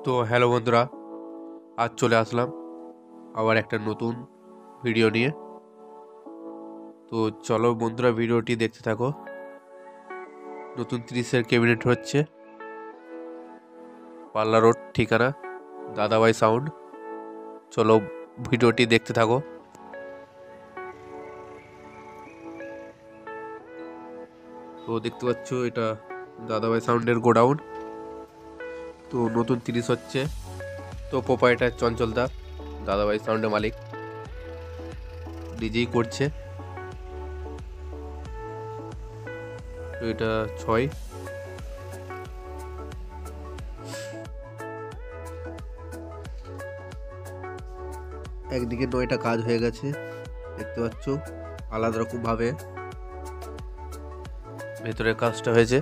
তো হ্যালো বন্ধুরা, আজ চলে আসলাম আবার একটা নতুন ভিডিও নিয়ে। তো চলো বন্ধুরা, ভিডিওটি দেখতে থাকো। নতুন 30-এর ক্যাবিনেট হচ্ছে, পাল্লা রোড, ঠিকানা দাদাভাই সাউন্ড। চলো ভিডিওটি দেখতে থাকো। তো দেখতে পাচ্ছ, এটা দাদাভাই সাউন্ডের গোডাউন। তো নতুন 30 হচ্ছে। তো প্রোপাইটার চঞ্চল দা, দাদাভাই সাউন্ডের মালিক, নিজেই করছে। তো এটা 6। একদিকে 9টা কাজ হয়ে গেছে, দেখতে পাচ্ছ আলাদা রকম ভাবে ভেতরের কাজটা হয়েছে।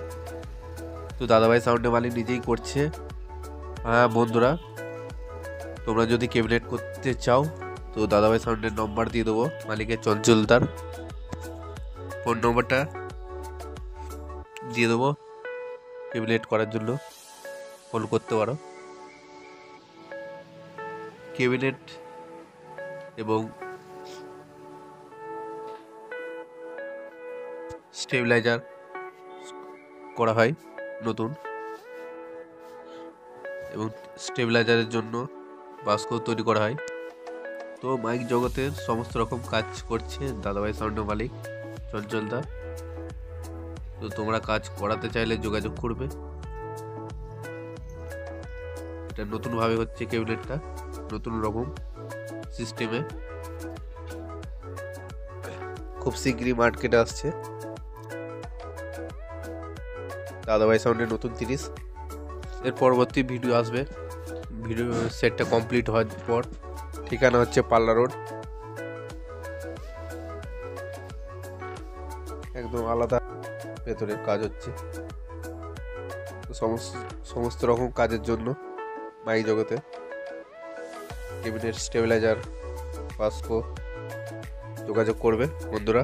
তো দাদাভাই সাউন্ডের মালিক নিজেই করছে। হ্যাঁ বন্ধুরা, তোমরা যদি ক্যাবিনেট করতে চাও তো দাদাভাই সাউন্ডের নম্বর দিয়ে দেবো, মালিকের চঞ্চলদার ফোন নম্বরটা দিয়ে দেবো। ক্যাবিনেট করার জন্য ফোন করতে পারো। ক্যাবিনেট এবং স্টেবিলাইজার করা হয় নতুন, এবং স্টেবিলাইজারের জন্য বাস্ক তৈরি করা হয়। তো মাইক জগতের সমস্ত রকম কাজ করছে দাদাভাই সাউন্ডের মালিক চঞ্চলদা। তো তোমরা কাজ করাতে চাইলে যোগাযোগ করবে। এটা নতুনভাবে হচ্ছে ক্যাবিনেটটা, নতুন রকম সিস্টেমে, খুব শীঘ্রই মার্কেটে আসছে দাদাভাই সাউন্ডের নতুন 30। এর পরবর্তী ভিডিও আসবে। ভিডিও সেটটা কমপ্লিট হওয়ার পর ঠিকানা হচ্ছে পাল্লা রোড, একদম আলাদা ভেতরের কাজ হচ্ছে। তো সমস্ত রকম কাজের জন্য মাইক জগতে ক্যাবিনেট, স্টেবিলাইজার, বাস্ক যোগাযোগ করবে বন্ধুরা।